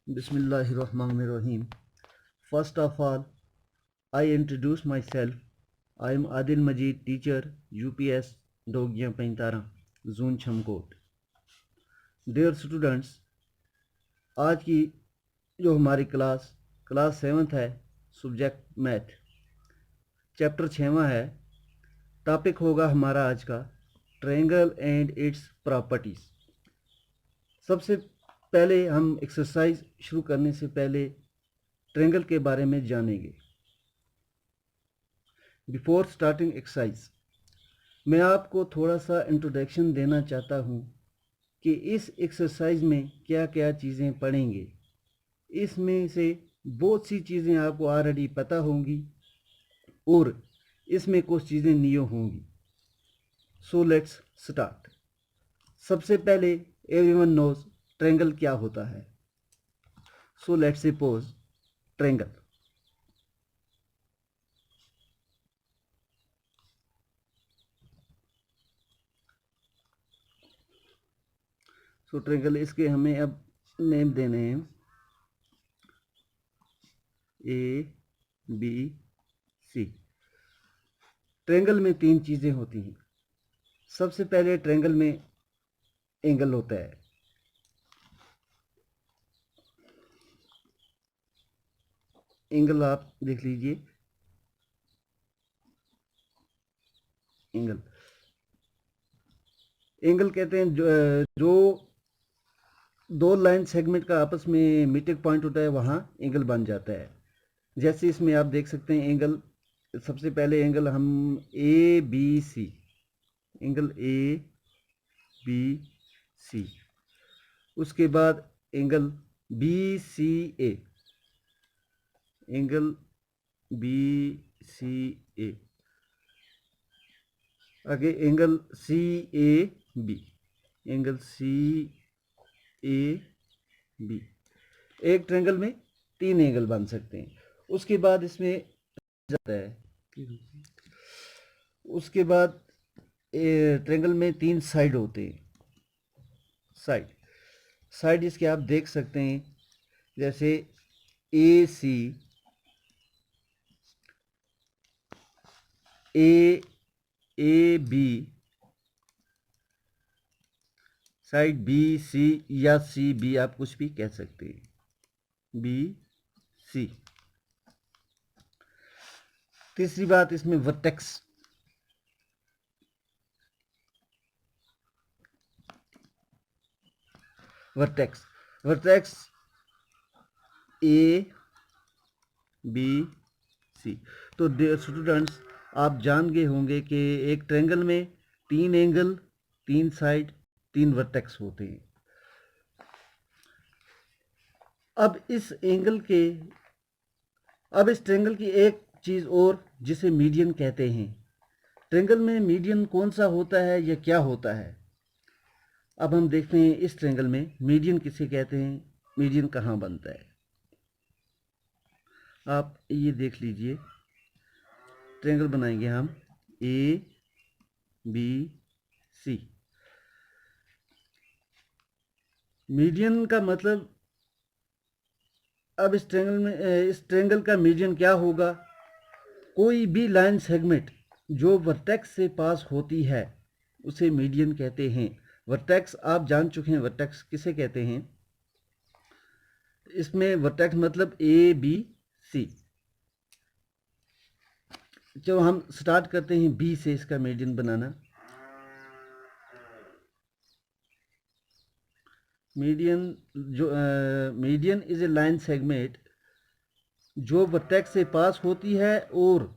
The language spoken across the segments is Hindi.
Bismillahirrahmanirrahim. First of all, I introduce myself. I am Adil Majid, teacher, UPS, Dogya Paintara, Zone Chamkot. Dear students, आज की जो हमारी क्लास 7th है, सब्जेक्ट मैथ, चैप्टर 6वां है। टॉपिक होगा हमारा आज का ट्रायंगल एंड इट्स प्रॉपर्टीज़। सबसे पहले हम एक्सरसाइज शुरू करने से पहले ट्रायंगल के बारे में जानेंगे। बिफोर स्टार्टिंग एक्सरसाइज मैं आपको थोड़ा सा इंट्रोडक्शन देना चाहता हूँ कि इस एक्सरसाइज में क्या क्या चीज़ें पढ़ेंगे। इसमें से बहुत सी चीज़ें आपको ऑलरेडी पता होंगी और इसमें कुछ चीज़ें न्यू होंगी। So let's start. सबसे पहले एवरीवन नोज ट्रायंगल क्या होता है। So let's suppose triangle. So triangle इसके हमें अब नेम देने हैं ए बी सी। ट्रायंगल में तीन चीज़ें होती हैं। सबसे पहले ट्रायंगल में एंगल होता है। एंगल आप देख लीजिए, एंगल एंगल कहते हैं जो दो लाइन सेगमेंट का आपस में मीटिंग पॉइंट होता है, वहाँ एंगल बन जाता है। जैसे इसमें आप देख सकते हैं एंगल, सबसे पहले एंगल हम A B C, angle A B C, उसके बाद angle B C A, angle B C A, आगे angle C A B, angle C A B. एक ट्रायंगल में तीन एंगल बन सकते हैं। उसके बाद इसमें जाता है, उसके बाद ट्रायंगल में तीन साइड होते हैं। साइड इसके आप देख सकते हैं, जैसे A C, A B, side B C या सी बी, आप कुछ भी कह सकते हैं, बी सी। तीसरी बात इसमें vertex, vertex A B C. तो स्टूडेंट्स, आप जान गए होंगे कि एक ट्रायंगल में तीन एंगल, तीन साइड, तीन वर्टेक्स होते हैं। अब इस ट्रायंगल की एक चीज़ और, जिसे मीडियन कहते हैं। ट्रायंगल में मीडियन कौन सा होता है या क्या होता है, अब हम देखते हैं इस ट्रायंगल में मीडियन किसे कहते हैं, मीडियन कहाँ बनता है। आप ये देख लीजिए, ट्रायंगल बनाएंगे हम ए बी सी। मीडियन का मतलब, अब इस ट्रायंगल का मीडियन क्या होगा, कोई भी लाइन सेगमेंट जो वर्टेक्स से पास होती है उसे मीडियन कहते हैं। वर्टेक्स आप जान चुके हैं, वर्टेक्स किसे कहते हैं। इसमें वर्टेक्स मतलब ए बी सी। जो हम स्टार्ट करते हैं बी से इसका median banana. Median is a line segment जो वर्टेक्स से पास होती है और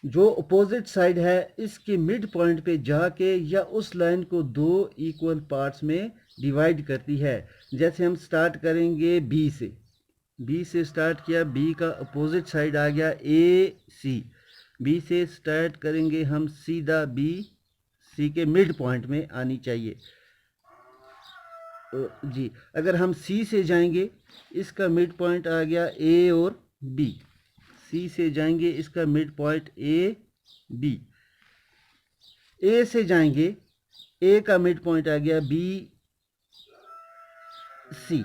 जो अपोजिट साइड है इसके मिड पॉइंट पे जाके या उस लाइन को दो इक्वल पार्ट्स में डिवाइड करती है। जैसे हम स्टार्ट करेंगे बी से स्टार्ट किया, बी का अपोजिट साइड आ गया ए सी। बी से स्टार्ट करेंगे हम सीधा, बी सी के मिड पॉइंट में आनी चाहिए जी। अगर हम सी से जाएंगे, इसका मिड पॉइंट आ गया ए और बी। सी से जाएंगे, इसका मिड पॉइंट ए बी। ए से जाएंगे, ए का मिड पॉइंट आ गया बी सी।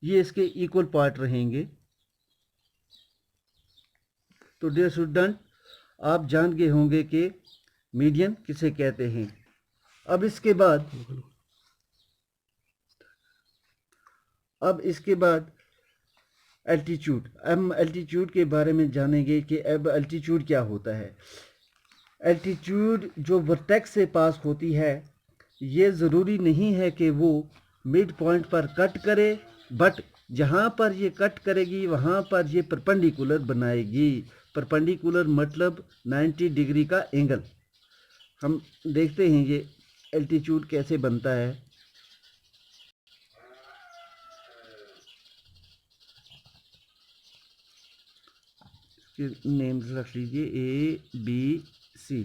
ये इसके इक्वल पार्ट रहेंगे। तो डियर स्टूडेंट, आप जान गए होंगे कि मीडियन किसे कहते हैं। अब इसके बाद एल्टीट्यूड। हम एल्टीट्यूड के बारे में जानेंगे कि अब एल्टीट्यूड क्या होता है। एल्टीट्यूड जो वर्टेक्स से पास होती है, ये ज़रूरी नहीं है कि वो मिड पॉइंट पर कट करे, बट जहाँ पर ये कट करेगी वहाँ पर ये परपेंडिकुलर बनाएगी। परपेंडिकुलर मतलब 90 डिग्री का एंगल। हम देखते हैं ये एल्टीट्यूड कैसे बनता है। इसके नेम्स रख लीजिए ABC।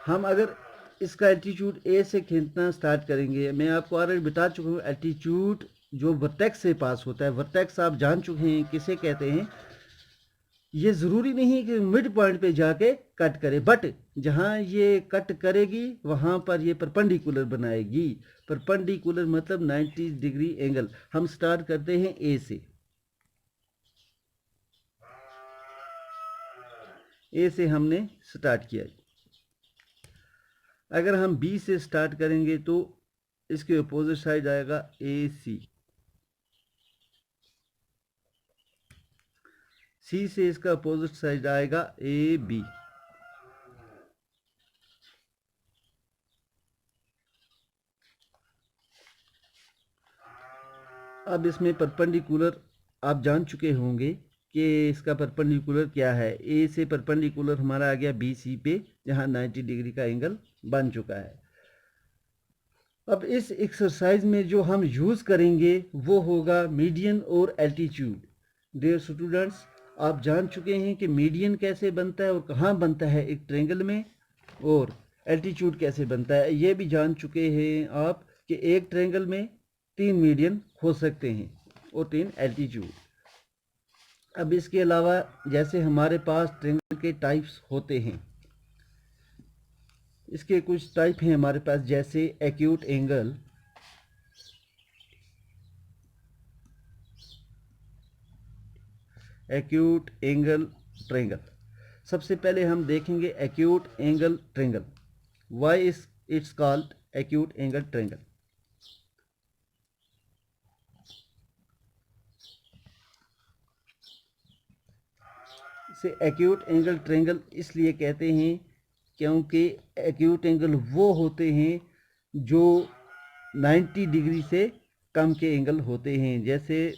हम अगर इसका एल्टीट्यूड ए से खींचना स्टार्ट करेंगे, मैं आपको ऑलरेडी बता चुका हूँ एल्टीट्यूड जो वर्टेक्स से पास होता है। वर्टेक्स आप जान चुके हैं किसे कहते हैं। ये ज़रूरी नहीं कि मिड पॉइंट पे जाके कट करे, बट जहाँ ये कट करेगी वहाँ पर ये परपेंडिकुलर बनाएगी। परपेंडिकुलर मतलब 90 डिग्री एंगल। हम स्टार्ट करते हैं ए से। ए से हमने स्टार्ट किया। अगर हम बी से स्टार्ट करेंगे तो इसके अपोजिट साइड आएगा AC। सी से इसका अपोजिट साइड आएगा AB। अब इसमें परपेंडिकुलर आप जान चुके होंगे कि इसका परपेंडिकुलर क्या है। ए से परपेंडिकुलर हमारा आ गया BC पे, जहाँ 90 डिग्री का एंगल बन चुका है। अब इस एक्सरसाइज में जो हम यूज़ करेंगे वो होगा मीडियन और एल्टीट्यूड। डियर स्टूडेंट्स, आप जान चुके हैं कि मीडियन कैसे बनता है और कहाँ बनता है एक ट्रायंगल में, और एल्टीट्यूड कैसे बनता है ये भी जान चुके हैं आप कि एक ट्रायंगल में 3 मीडियन हो सकते हैं और 3 एल्टीट्यूड। अब इसके अलावा जैसे हमारे पास ट्रायंगल के टाइप्स होते हैं, इसके कुछ टाइप हैं हमारे पास, जैसे acute angle, acute angle triangle. सबसे पहले हम देखेंगे acute angle triangle. Why is it's called acute angle triangle. इसे एक्यूट एंगल ट्रायंगल इसलिए कहते हैं क्योंकि एक्यूट एंगल वो होते हैं जो 90 डिग्री से कम के एंगल होते हैं। जैसे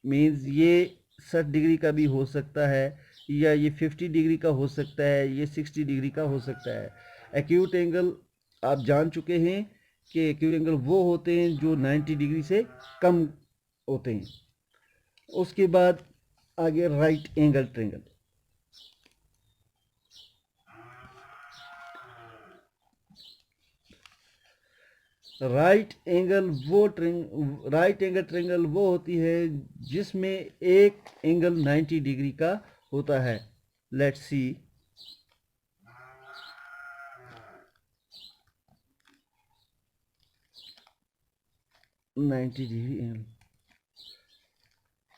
मीन्स ये 60 डिग्री का भी हो सकता है, या ये 50 डिग्री का हो सकता है, ये 60 डिग्री का हो सकता है। एक्यूट एंगल आप जान चुके हैं कि एक्यूट एंगल वो होते हैं जो 90 डिग्री से कम होते हैं। उसके बाद आगे right angle triangle. Right angle triangle वो होती है जिसमें एक एंगल 90 डिग्री का होता है। लेट्स सी,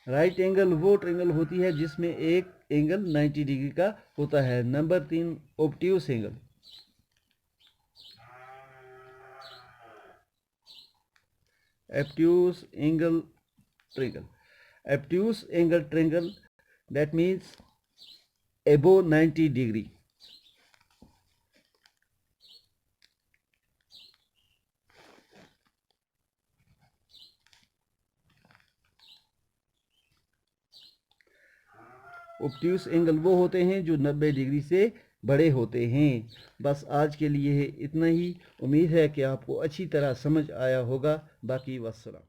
राइट एंगल वो ट्रायंगल होती है जिसमें एक एंगल 90 डिग्री का होता है। Number 3, obtuse angle. obtuse angle triangle. Obtuse angle triangle, that means above 90 degree. Obtuse angle वो होते हैं जो 90 डिग्री से बड़े होते हैं। बस आज के लिए इतना ही। उम्मीद है कि आपको अच्छी तरह समझ आया होगा। बाकी वस्सलाम।